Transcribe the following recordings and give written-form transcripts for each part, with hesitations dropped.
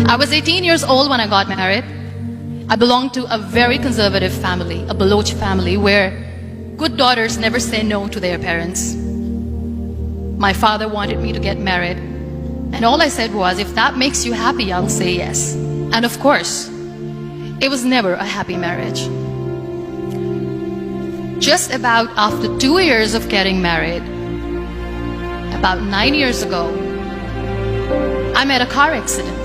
I was 18 years old when I got married. I belonged to a very conservative family, a Baloch family, where good daughters never say no to their parents. My father wanted me to get married, and all I said was, if that makes you happy, I'll say yes. And of course, it was never a happy marriage. Just about after 2 years of getting married, about 9 years ago, I met a car accident.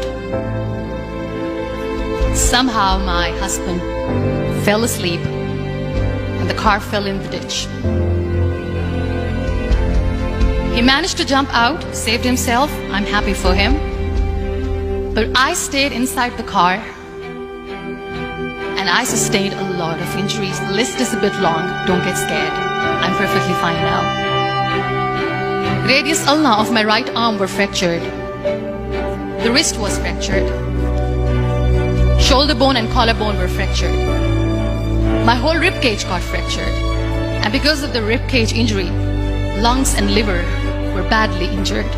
Somehow my husband fell asleep and the car fell in the ditch. He managed to jump out, saved himself. I'm happy for him. But I stayed inside the car and I sustained a lot of injuries. The list is a bit long. Don't get scared. I'm perfectly fine now. Radius ulna of my right arm were fractured. The wrist was fractured. Shoulder bone and collarbone were fractured. My whole rib cage got fractured. And because of the rib cage injury, lungs and liver were badly injured.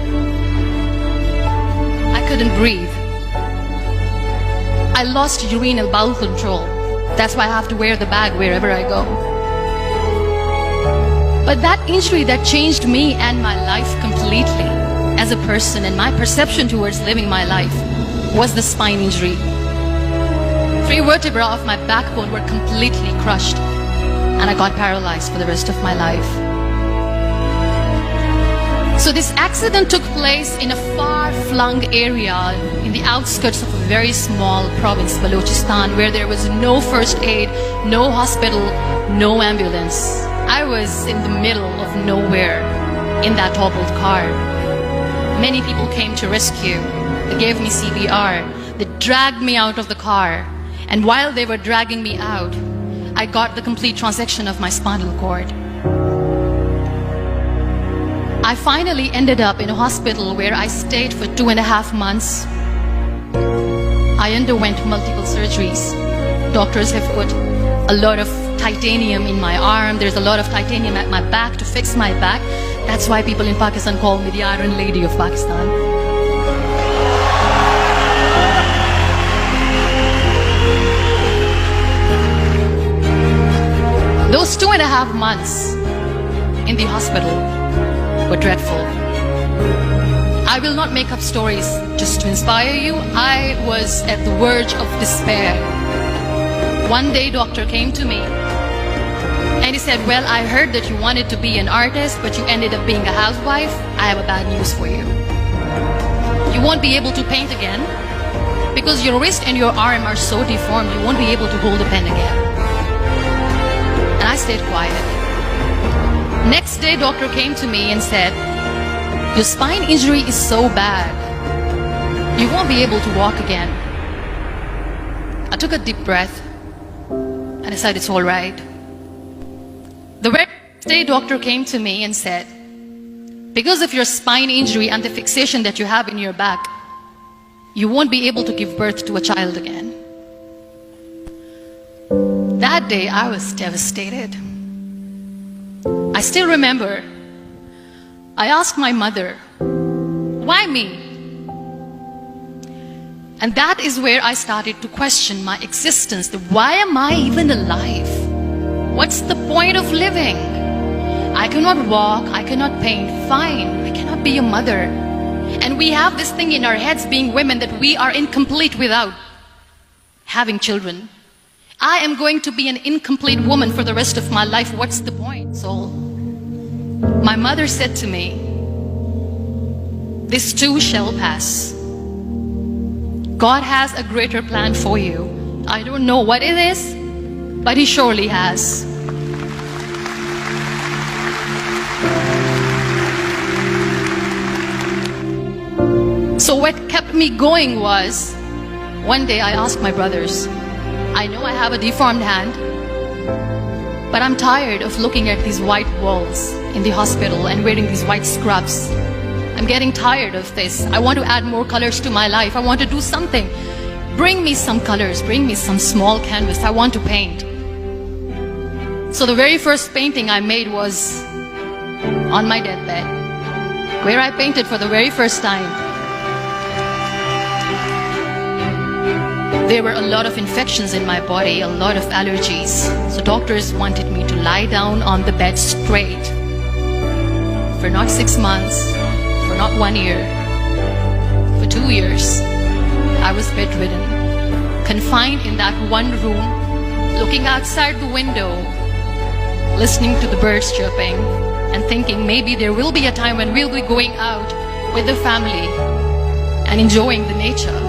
I couldn't breathe. I lost urinary bowel control. That's why I have to wear the bag wherever I go. But that injury that changed me and my life completely as a person and my perception towards living my life was the spine injury. 3 vertebrae of my backbone were completely crushed and I got paralyzed for the rest of my life. So this accident took place in a far-flung area in the outskirts of a very small province, Balochistan, where there was no first aid, no hospital, no ambulance. I was in the middle of nowhere in that hobbled car. Many people came to rescue. They gave me CPR. They dragged me out of the car. And while they were dragging me out, I got the complete transection of my spinal cord. I finally ended up in a hospital where I stayed for 2.5 months. I underwent multiple surgeries. Doctors have put a lot of titanium in my arm. There's a lot of titanium at my back to fix my back. That's why people in Pakistan call me the Iron Lady of Pakistan. Those 2.5 months in the hospital were dreadful. I will not make up stories just to inspire you. I was at the verge of despair. One day, doctor came to me and he said, well, I heard that you wanted to be an artist, but you ended up being a housewife. I have a bad news for you. You won't be able to paint again because your wrist and your arm are so deformed, you won't be able to hold a pen again. And I stayed quiet. Next day, doctor came to me and said, your spine injury is so bad, you won't be able to walk again. I took a deep breath and I said, it's all right. The very next day, doctor came to me and said, because of your spine injury and the fixation that you have in your back, you won't be able to give birth to a child again. That day, I was devastated. I still remember, I asked my mother, why me? And that is where I started to question my existence. Why am I even alive? What's the point of living? I cannot walk, I cannot paint, fine, I cannot be a mother. And we have this thing in our heads, being women, that we are incomplete without having children. I am going to be an incomplete woman for the rest of my life. What's the point? So my mother said to me, this too shall pass. God has a greater plan for you. I don't know what it is, but He surely has. So what kept me going was, one day I asked my brothers, I know I have a deformed hand, but I'm tired of looking at these white walls in the hospital and wearing these white scrubs. I'm getting tired of this. I want to add more colors to my life. I want to do something. Bring me some colors, bring me some small canvas. I want to paint. So the very first painting I made was on my deathbed, where I painted for the very first time. There were a lot of infections in my body, a lot of allergies. So doctors wanted me to lie down on the bed straight for not 6 months, for not 1 year, for 2 years. I was bedridden, confined in that one room, looking outside the window, listening to the birds chirping, and thinking maybe there will be a time when we'll be going out with the family and enjoying the nature.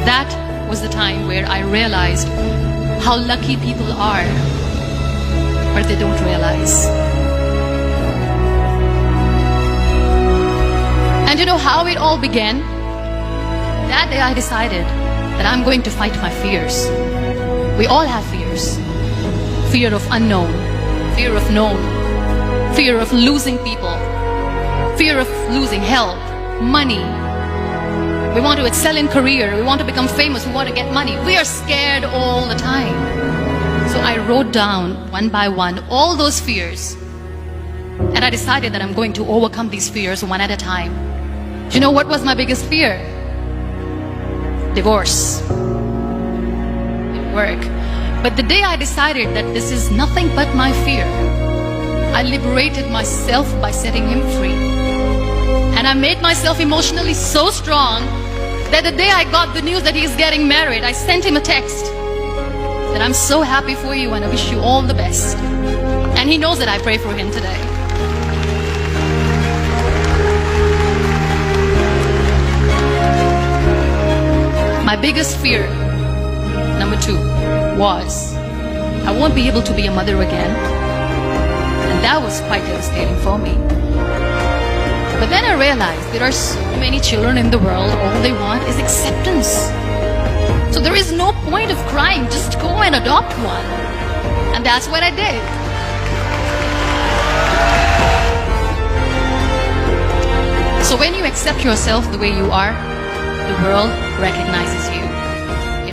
That was the time where I realized how lucky people are, but they don't realize. And you know how it all began? That day I decided that I'm going to fight my fears. We all have fears. Fear of unknown, fear of known, fear of losing people, fear of losing health, money. We want to excel in career, we want to become famous, we want to get money. We are scared all the time. So I wrote down one by one all those fears. And I decided that I'm going to overcome these fears one at a time. Do you know what was my biggest fear? Divorce. It didn't work. But the day I decided that this is nothing but my fear, I liberated myself by setting him free. And I made myself emotionally so strong that the day I got the news that he's getting married, I sent him a text that I'm so happy for you and I wish you all the best. And he knows that I pray for him today. My biggest fear, number 2, was I won't be able to be a mother again. And that was quite devastating for me. But then I realized there are so many children in the world, all they want is acceptance. So there is no point of crying, just go and adopt one. And that's what I did. So when you accept yourself the way you are, the world recognizes you.